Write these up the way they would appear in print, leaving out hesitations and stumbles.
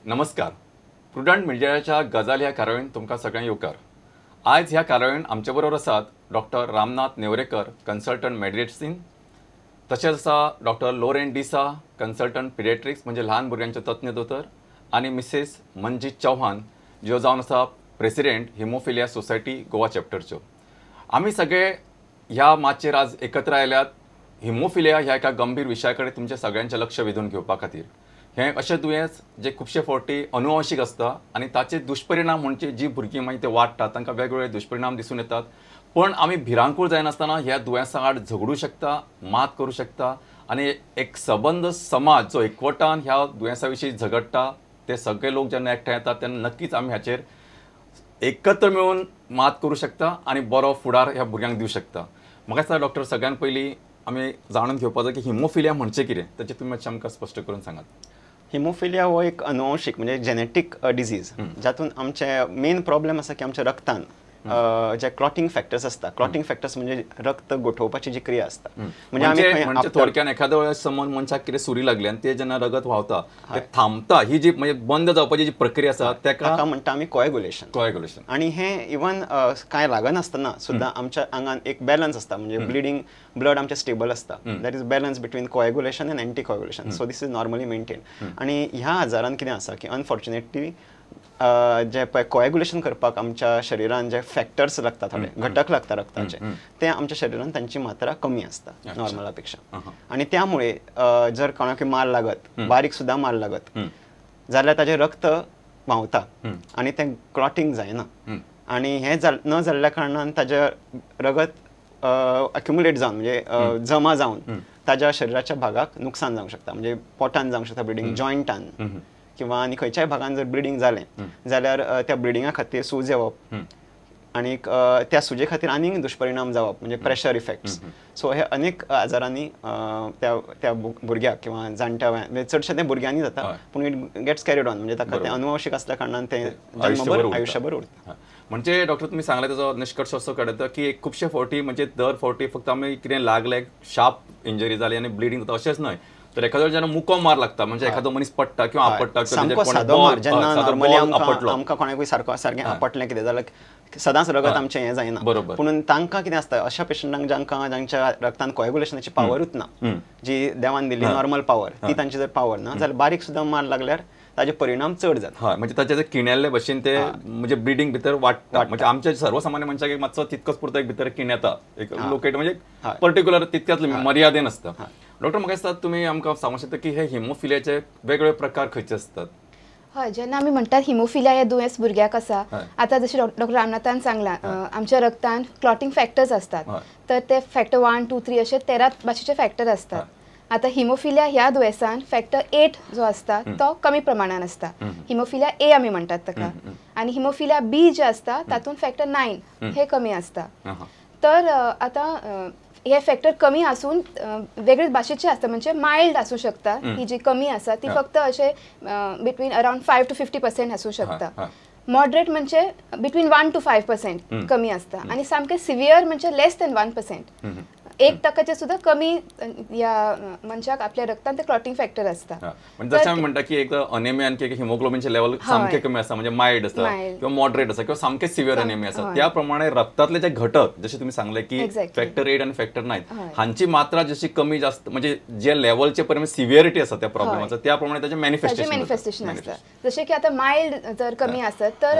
नमस्कार. प्रुडंट मिडियाच्या गजाल ह्या कार्यावळीन तुमकां सगळ्यांक येवकार. आज ह्या कार्यावळीन आमचे बरोबर आसात doctor Ramnath Nevrekar, consultant medicine, तशेंच आसा डॉक्टर लोरेन डिसा, कन्सल्टंट पिडियाट्रिक्स म्हणजे ल्हान भुरग्यांचे तज्ञ दोतोर, आणि मिसेस मंजीत चौहान, ज्यो जावन आसा प्रेसिडेंट हिमोफिलिया सोसायटी गोवा चॅप्टरच्यो. आमी सगळे ह्या माचेर आज एकत्र आयल्यात हिमोफिलिया ह्या एका गंभीर विशया कडेन तुमचे सगळ्यांचे लक्ष वेधून घेवपा खातीर. हें अशें दुयेंस जे खुबशे फावटी अनुवंशीक आसता आनी ताचे दुश्परिणाम म्हणजे जी भुरगीं मागीर ते वाडटात तांकां वेगवेगळे दुश्परिणाम दिसून येतात. पण आमी भिरांकूळ जायनासतना ह्या दुयेंसा आड झगडूं शकता, मात करूं शकता आनी एक सबंद समाज जो एकवटान ह्या दुयेंसा विशीं झगडटा, ते सगळे लोक जेन्ना एकठांय येतात तेन्ना नक्कीच आमी हाचेर एकत्र मेळून मात करूं शकता आनी बरो फुडार ह्या भुरग्यांक दिवं शकता. म्हाका दिसता डॉक्टर सगळ्यान पयलीं आमी जाणून घेवपाक जाय की हिमोफिलिया म्हणजे कितें, ताचें तुमी मातशें आमकां स्पश्ट करून सांगात. हिमोफिलिया हो एक अनुवंशीक म्हणजे जेनेटिक डिजीज जातून आमचे मेन प्रॉब्लेम आसा की आमच्या रक्तान जे क्लॉटिंग फॅक्टर्स असतात. क्लॉटिंग फॅक्टर्स म्हणजे रक्त गोठवपाची जी क्रिया असता. म्हणजे थोडक्यान एखाद्या वेळेस समज मनशाक कितें सुरी लागली आनी ते जेन्ना रगत व्हांवता ते थांबता, ही जी म्हणजे बंद जावपाची जी प्रक्रिया आसा ताका म्हणटा आमी कोएगुलेशन. आणि हे इवन कांय लागनासतना सुद्दां आमच्या आंगान एक बॅलन्स असता, म्हणजे ब्लड आमचे स्टेबल असता. That is balance between coagulation end anti coagulation. So this is normally maintain. आणि ह्या आजारान कितें आसा की अनफॉर्च्युनेटली जे पळय कोएगुलेशन करपाक आमच्या शरिरान जे फॅक्टर्स लागतात, थोडे घटक लागता रक्ताचे, ते आमच्या शरिरान तांची मात्रा कमी असता नॉर्मला पेक्षा. आणि त्यामुळे जर कोणाक मार लागत, बारीक सुद्दां मार लागत जाल्यार ताजें रक्त व्हांवता आनी तें क्लॉटिंग जायना. आणि हे न जाल्ल्या कारणान ताजें रगत अक्युमुलेट जावन म्हणजे जमा जावन ताज्या शरिराच्या भागाक नुकसान जावंक शकता. म्हणजे पोटान जावंक शकता ब्लिडींग, जॉयंटान किंवा आनी खंयच्याय भागान जर ब्लिडींग जालें जाल्यार त्या ब्लिडिंगा खातीर सूज येवप आनी त्या सुजे खातीर आनीक दुश्परिणाम जावप, म्हणजे प्रेशर इफेक्ट्स. सो हे अनेक आजारांनी त्या भुरग्याक किंवा जाणट्या म्हणजे चडशे ते भुरग्यांनी जाता, पूण इट गेट्स कॅरीड ऑन, म्हणजे ताका ते अनुवंशीक असल्या कारणान ते आयुश्यभर उरता. म्हणजे डॉक्टर तुम्ही सांगले त्याचो निष्कर्ष असो काडटा की खुबशे फावटी म्हणजे दर फावटी फक्त आमी कितें लागलें, शार्प इंजरी जाली आनी ब्लिडींग जाता अशेंच न्हय, तर एखादो जेन्ना मुको मार लागता म्हणजे एखादो मनीस पडटा किंवा आपडटा, आमकां कोणाकूय सारकें आपटलें कितें जाल्यार सदांच रगत आमचें हें जायना. पूण तांकां कितें आसता, अशा पेशंटांक जांच्या रक्तान कोएगुलेशनाची पावरूच ना, जी देवान दिल्ली नॉर्मल पावर, ती तांची जर पावर ना जाल्यार बारीक सुद्दां मार लागल्यार ताजे परिणाम चड जाता. म्हणजे ताचे किण्याल्ले भशेन ते म्हणजे ब्लिडींग भितर वाडटा. म्हणजे आमच्या सर्वसामान्य मनशाक एक मातसो तितकोच पुरतो एक भितर किण येता, एक लोकेट म्हणजे पर्टिक्युलर तितक्याच मर्यादेन आसता. डॉक्टर म्हाका दिसता तुमी आमकां सांगूंक शकता की हे हिमोफिलियाचे वेगवेगळे प्रकार खंयचे असतात. हय, जेन्ना आमी म्हणटात हिमोफिलिया हे दुयेंस भुरग्याक आसा, आतां जशें डॉक्टर रामनाथान सांगलां, आमच्या रक्तान क्लॉटिंग फॅक्टर्स असतात, तर ते फॅक्टर 1, 2, 3 अशे 13 भाशेचे फॅक्टर असतात. आता हिमोफिलिया ह्या दुयेंसान फॅक्टर 8 जो असता तो कमी प्रमाणात असता. हिमोफिलिया ए आमी म्हणटात ताका. आणि हिमोफिलिया बी जे असता तातून फॅक्टर 9 हे कमी असता. तर आता हे फॅक्टर कमी आसून वेगळेच भाशेचे असता, म्हणजे मायल्ड आसूं शकता. ही जी कमी आसा ती फक्त अशे बिटवीन अराउंड 5 to 50% आसूं शकता. मॉडरेट म्हणजे बिटवीन 1 to 5% कमी असता. आणि सामके सिवियर म्हणजे लेस दॅन 1%, 1% सुद्धा कमी या मनशाक आपल्या रक्तान ते क्लॉटिंग फॅक्टर असता. म्हणजे जशें आमी म्हणटा की एक अनेमिया आनी हिमोग्लोबिनचे लेवल सामके कमी आसा, म्हणजे मायल्ड आसा किंवा मॉडरेट आसा किंवा सामके सिवियर अनेमिया आसा, त्या प्रमाणे रक्तातले जे घटक जसे तुम्ही सांगले की फॅक्टर 8 आणि फॅक्टर 9 हांची मात्रा जशी कमी जास्त म्हणजे जे लेवलचे परिणाम सिव्हिअरिटी आसा त्या प्रॉब्लेमाचा त्याप्रमाणे त्याचे मॅनिफेस्टेशन असता. जसे की आता मायल्ड जर कमी असत तर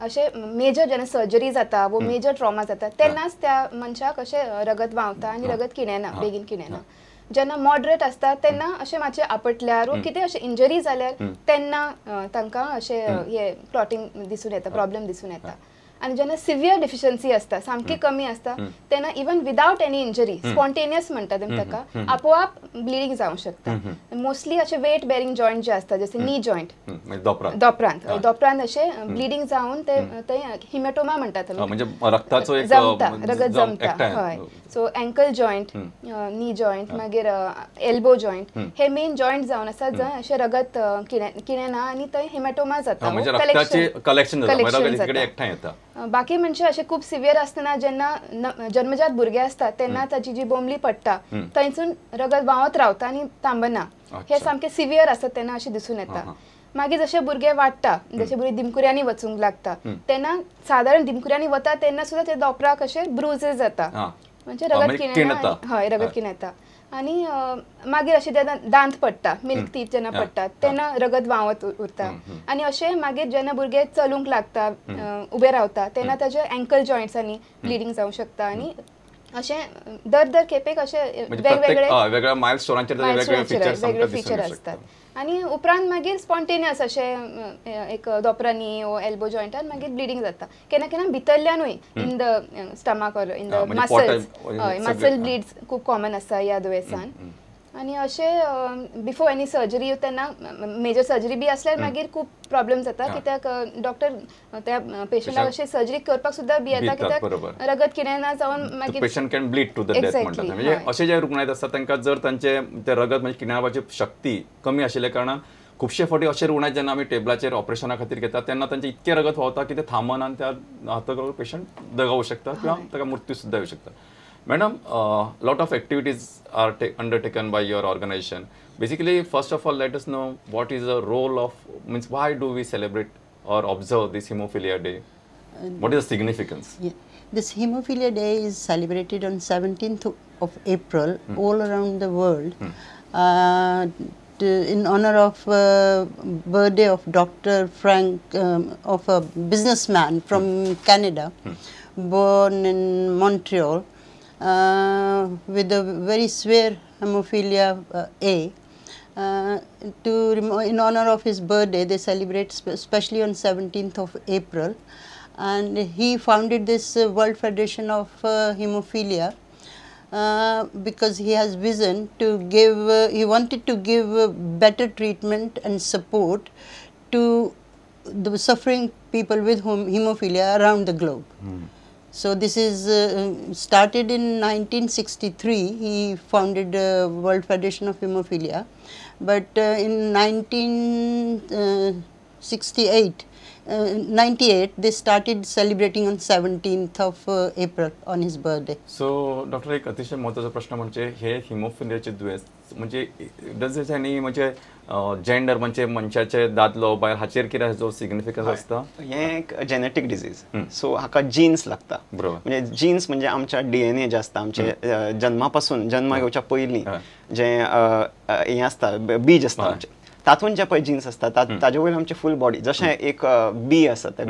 असे मेजर जेन्ना सर्जरी जाता व मेजर ट्रॉमा जाता तेन्नाच त्या मनशाक असे रगत व्हांवता आनी रगत किणेना, बेगीन किणेना. जेन्ना मॉडरेट असता तेन्ना अशें मातशें आपटल्यार वा कितें अशें इंजरी जाल्यार तेन्ना तांकां अशें हे क्लॉटिंग दिसून येता, प्रॉब्लेम दिसून येता. आणि जेन्ना सिव्हियर डिफिशियन्सी असता, सामकी कमी असता, तेन्ना even without any injury spontaneous म्हणटात ताका, आपोआप ब्लिडींग जावंक शकता. मोस्टली अशे वेट बेरिंग जॉइंट जे असता, जसे नी जॉइंट, दोपरांत अशे ब्लिडींग जावन ते हिमेटोमा म्हणटात, म्हणजे रक्ताचो एक जमता, रगत जमता. हय, so ankle joint, knee joint, मागीर एल्बो जॉइंट, हे मेन जॉइंट जावन आसा जंय अशे रगत किणेना आनी थंय हिमेटोमा जाता, कलेक्शन जाता. बाकी म्हणजे असे खूप सिव्हियर असताना जेन्ना जन्मजात भुरगे असतात तेन्ना ताची जी बोंबली पडटा थंयसून रगत व्हांवत रावता आनी थांबना, हे सामके सिव्हियर असतात तेन्ना अशें दिसून येता. मागीर जशे भुरगे वाडटा जशे भुरगे दिमकुऱ्यांनी वचूंक लागता तेन्ना सादारण दिमकुऱ्यांनी वता तेन्ना सुद्दां ते दोपराक अशे ब्रुजेस जाता म्हणजे रगत किण्या हय रगत किण्या येता आनी मागीर अशें जेन्ना दांत पडटा मिल्क टीथ जेन्ना पडटा तेन्ना रगत व्हांवत उरता आनी अशें मागीर जेन्ना भुरगे चलूंक लागता उबे रावता तेन्ना ताजे एंकल जॉयंट्सांनी ब्लिडींग जावंक शकता आनी अशें दर खेपेक अशें वेगवेगळ्या मायलस्टोनांचेर वेगळे फीचर असतात आनी उपरांत मागीर स्पॉन्टेनियस अशें एक दोपरांनी वो एल्बो जॉयंटान मागीर ब्लिडींग जाता केन्ना केन्ना भितरल्यानूय in the stomach or in the muscles हय मसल ब्लिड्स खूब कॉमन आसता ह्या दुयेंसान आनी अशें बिफोर एनी सर्जरी तेन्ना मेजर सर्जरी बी आसल्यार मागीर खूब प्रॉब्लेम जाता कित्याक डॉक्टर त्या पेशंटाक अशें सर्जरी करपाक सुद्दां भियेता कित्याक रगत किण्या जावन मागीर patient can bleed to the death म्हणटात म्हणजे अशे जे रुग्णायत आसता तांकां जर तांचे ते रगत म्हणजे किण्यांवपाची शक्ती कमी आशिल्ल्या कारणान खुबशे फावटी अशे रुग्णायत जेन्ना आमी टेबलाचेर ऑपरेशना खातीर घेतात तेन्ना तांचे इतके रगत व्हांवता की ते थांबना आनी त्या हातूंत पेशंट दगावूं शकता किंवा ताका मृत्यू सुद्दां येवं शकता Madam, lot of activities are undertaken by your organization. Basically, first of all, let us know what is the role of, means why do we celebrate or observe this Hemophilia Day? What is the significance? Yeah. This Hemophilia Day is celebrated on 17th of April all around the world in honor of birthday of Dr. Frank, of a businessman from Canada, born in Montreal. With a very severe hemophilia A. In honor of his birthday, they celebrate especially on 17th of April, and he founded this World Federation of Hemophilia because he has vision to give. He wanted to give better treatment and support to the suffering people with hemophilia around the globe. So this is started in 1963. He founded World Federation of Hemophilia, but in 98 they started celebrating on 17th of April on his birthday. So doctor एक अतिशय महत्त्वाचा प्रश्न म्हणजे हे हिमोफिलियाचे दुयेंस म्हणजे does it any म्हणजे gender म्हणजे मनशाचे दादलो बायल हाचेर कितें जो सिग्निफिकन्स आसता हे एक जेनेटिक डिजीज सो हाका जीन्स लागता बरोबर म्हणजे जीन्स म्हणजे आमच्या डीएनए जे आसता आमचे जन्मापासून जन्म घेवच्या पयलीं जे हे आसता बीज आसता आमचे तातून जे पळय जीन्स आसता ताजे वयर आमची फूल बॉडी जशें एक बी आसा त्या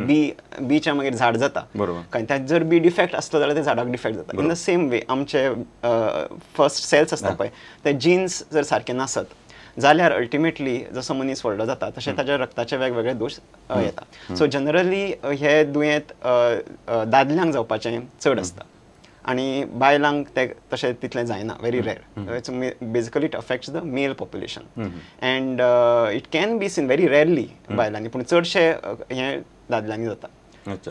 बीच्या मागीर झाड जाता कारण त्यात जर बी डिफेक्ट आसलो जाल्यार ते झाडाक डिफेक्ट जाता इन द सेम वे आमचे फर्स्ट सेल्स आसता पळय ते जीन्स जर सारके नासत जाल्यार अल्टिमेटली जसो मनीस व्हडलो जाता तशें ताच्या रक्ताचे वेगवेगळे दोष येता सो जनरली हे दुयेंत दादल्यांक जावपाचें चड आसता आणि बायलांक ते तशें तितलें जायना very rare basically it affects the male population and it can be seen very rarely बायलांनी पूण चडशे हे दादल्यांनी जाता अच्छा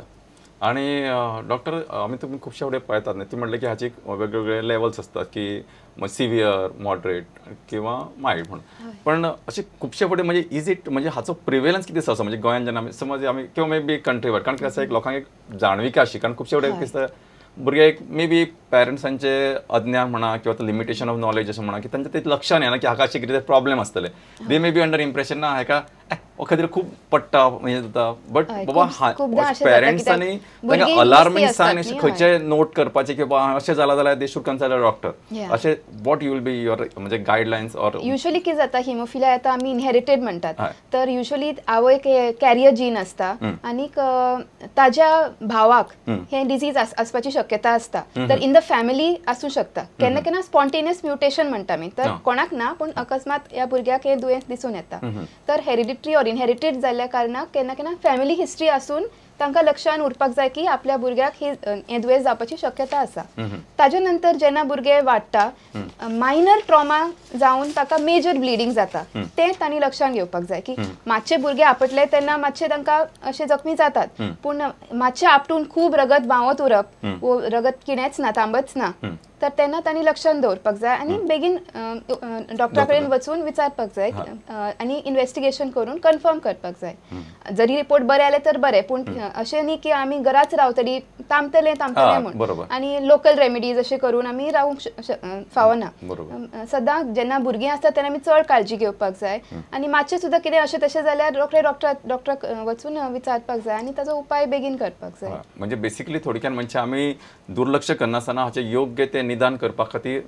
आणि डॉक्टर आम्ही तुम्ही खुबशे फुडें पळयतात न्ही ती म्हणलें की हाची वेगवेगळे लेवल्स असतात की सिवियर मॉडरेट किंवा मायल्ड म्हणून पण असे खुबशे फुडें म्हणजे इज इट म्हणजे हाचो प्रिवेलन्स कितें आसा म्हणजे गोंयांत जेन्ना समज आमी किंवा मे बी कंट्री वायड कारण कसं एक लोकांक एक जाणविका अशी कारण खुबशे फुडें दिसता भुरग्याक मे बी पेरंट्सांचे अज्ञान म्हणा किंवा लिमिटेशन ऑफ नॉलेज अशें म्हणा की तांचे ते लक्षान येना की हाका अशें कितें प्रॉब्लेम आसतले दे मे बी अंडर इम्प्रेशन ना हाका खंय खूब पडटा म्हणजे जाता बट बाबा पेरंट्सांनी तांकां अलार्मिंगसान खंयचे नोट करपाचे की बाबा अशें जालां जाल्यार दे शूड कन्सल्ट डॉक्टर अशें what you will be your म्हणजे गायडलायन्स ऑर युजली कितें जाता हिमोफिलिया येता आमी इनहेरिटेड म्हणटात तर युजली आवय एक कॅरियर जीन आसता आनीक ताज्या भावाक हे डिजीज आसपाची शक्यता आसता तर इन द फॅमिली आसूं शकता केन्ना केन्ना स्पॉन्टेनियस म्युटेशन म्हणटा आमी तर कोणाक ना पूण अकस्मात ह्या भुरग्याक हे दुयेंस दिसून येता तर हेरिडिटरी ऑर इनहेरिटेड जाल्ल्या कारणाक केन्ना केन्ना फॅमिली हिस्ट्री आसून तांकां लक्षान उरपाक जाय की आपल्या भुरग्याक हे दुयेंस जावपाची शक्यता आसा ताजे नंतर जेन्ना भुरगे वाडटा मायनर ट्रॉमा जावन ताका मेजर ब्लिडींग जाता ते तांणी लक्षान घेवपाक जाय की मातशे भुरगे आपटले तेन्ना मातशे तांकां अशे जखमी जातात पूण मातशे आपटून खूब रगत व्हांवत उरप रगत किणेंच ना थांबच ना तर तेन्ना तांणी लक्षांत दवरपाक जाय आनी बेगीन डॉक्टरा कडेन वचून विचारपाक जाय आनी इन्वेस्टिगेशन करून कन्फर्म करपाक जाय. जरी रिपोर्ट बरे आले तर बरें, पूण अशें न्ही की आमी घराच रावतली तामतलें म्हणून आनी लोकल रेमेडीज अशें करून आमी रावूंक फावना. सदां जेन्ना भुरगीं आसता तेन्ना आमी चड काळजी घेवपाक जाय आनी मातशें सुद्दां कितें अशें तशें जाल्यार रोखडें डॉक्टराक वचून विचारपाक जाय आनी ताचो उपाय बेगीन करपाक जाय. म्हणजे बेसिकली थोडक्यान म्हणजे आमी दुर्लक्ष करनासतना हाचे योग्य ते निदान करपा खातीर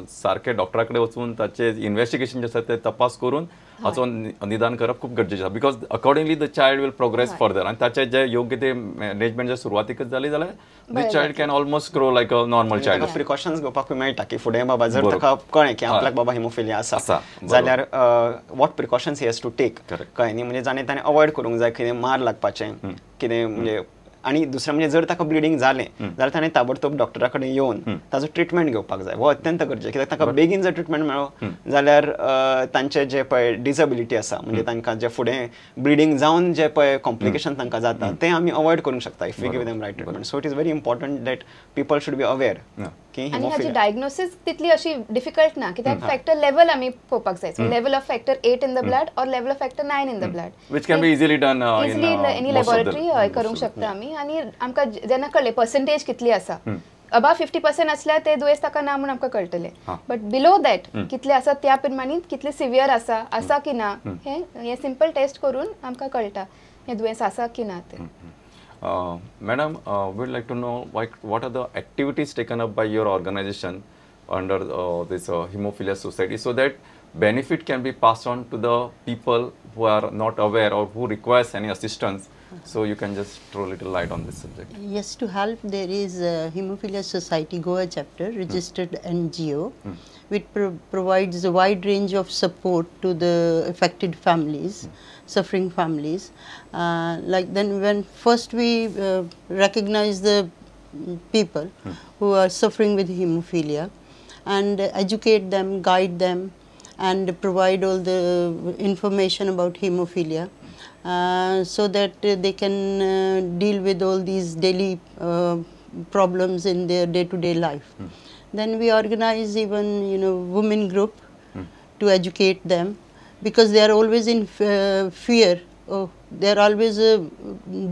सारके डॉक्टरा कडेन वचून ताचे इन्वेस्टिगेशन जे आसा ते तपास करून हाचो निदान करप खूब गरजेचें आसा. Because accordingly the child will progress further आनी ताचे जे योग्य ते मॅनेजमेंट जर सुरवातीकच जाली जाल्यार the child can almost grow like a normal child. Precautions घेवपाकूय मेळटा की फुडें बाबा जर ताका कळ्ळें की आपल्याक बाबा हिमोफिलिया आसा जाल्यार what precautions he has to take कळ्ळें न्ही. म्हणजे ताणें अवॉयड करूंक जाय कितें मार लागपाचें कितें म्हणजे. आणि दुसरें म्हणजे जर ताका ब्लिडींग जालें जाल्यार ताणें ताबडतोब डॉक्टरा कडेन येवन ताचो ट्रिटमेंट घेवपाक जाय. हो अत्यंत गरजेचें कित्याक ताका बेगीन जर ट्रिटमेंट मेळ्ळो जाल्यार तांचे जे पळय डिसेबिलिटी आसा म्हणजे तांकां जे फुडें ब्लिडींग जावन जे पळय कॉम्प्लिकेशन तांकां जाता ते आमी अवॉयड करूंक शकता if we give them right treatment. So it is very important that people should be aware की आनी हाची डायग्नोसीस तितली अशी डिफिकल्ट ना कित्याक फॅक्टर लेवल आमी पळोवपाक जाय. So level of factor 8 in the blood or level of factor 9 in the blood which can be easily done in any laboratory हय करूंक शकता आमी. आनी आमकां जेन्ना कळ्ळें पर्सेंटेज कितली आसा अबाव 50% असल्यार ते दुयेंस ताका ना म्हणून आमकां कळटलें. बट बिलो दॅट कितले आसा त्या प्रमाणे कितले सिवियर आसा की ना हे सिंपल टेस्ट करून आमकां कळटा हें दुयेंस आसा की ना तें. Madam, we'd like to know what are the activities taken up by your organization under this Hemophilia Society so that benefit can be passed on to the people who are not aware or who requires any assistance. So you can just throw a little light on this subject. Yes, to help there is Hemophilia Society Goa chapter, registered NGO, which provides a wide range of support to the affected families, suffering families. Like then when first we recognize the people who are suffering with hemophilia and educate them, guide them and provide all the information about hemophilia. So that they can deal with all these daily problems in their day-to-day life. Then we organize even women group to educate them because they are always in fear. They are always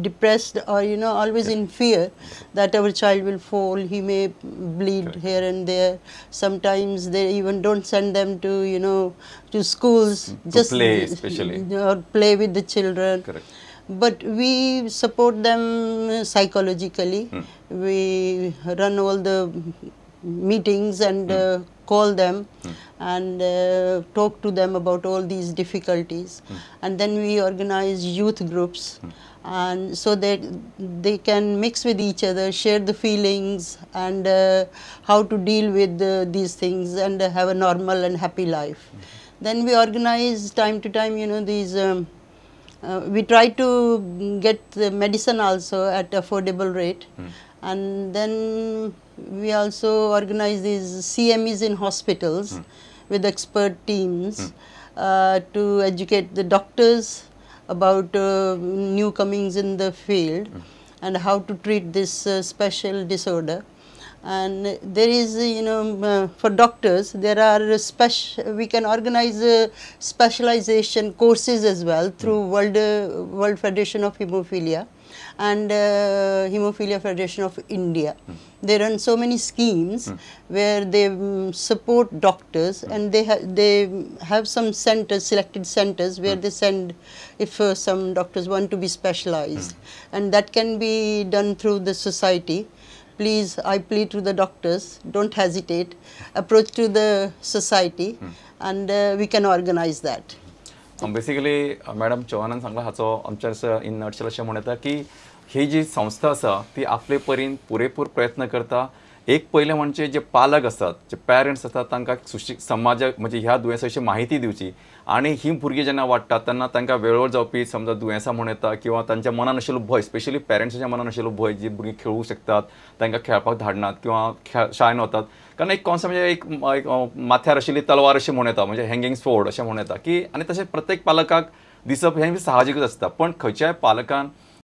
depressed or always in fear that our child will fall, he may bleed here and there. Sometimes they even don't send them to to schools, just play especially or play with the children. Correct. But we support them psychologically. We run all the meetings and call them and talk to them about all these difficulties. And then we organize youth groups and so that they can mix with each other, share the feelings and how to deal with these things and have a normal and happy life. Then we organize time to time these we try to get the medicine also at affordable rate. And then we also organize these CMEs in hospitals with expert teams to educate the doctors about newcomings in the field and how to treat this special disorder. And there is, for doctors, there are we can organize specialization courses as well through World Federation of Hemophilia and Hemophilia Federation of India. They run so many schemes where they support doctors and they have some centers, selected centers where they send if some doctors want to be specialized, and that can be done through the society. Please, I plead to the doctors, don't hesitate, approach to the society and we can organize that. Basically madam चव्हाणान सांगला हाचो आमच्या in nutshell अशें म्हणूं येता की ही जी संस्था आसा ती आपले परीन पुरेपूर प्रयत्न करता. एक पयलें म्हणजे जे पालक असतात, जे पेरेंट्स असतात तांकां समाजाक म्हणजे ह्या दुयेंसाची माहिती दिवची आनी ही भुरगीं जेन्ना वाडटात तेन्ना तांकां वेळोवेळ जावपी समजा दुयेंसां म्हूण येता किंवा तांच्या मनान आशिल्लो भंय, स्पेशली पेरेंट्साच्या मनान आशिल्लो भंय, जी भुरगीं खेळूं शकतात तांकां खेळपाक धाडनात किंवा शाळेन वतात कारण एक कॉन्सेप्ट म्हणजे एक माथ्यार आशिल्ली तलवार अशी म्हूण येता, म्हणजे हँगींग स्वॉर्ड अशें म्हूण येता की आनी तशें प्रत्येक पालकाक दिसप हें साहजिकच आसता. पण खंयच्याय पालकान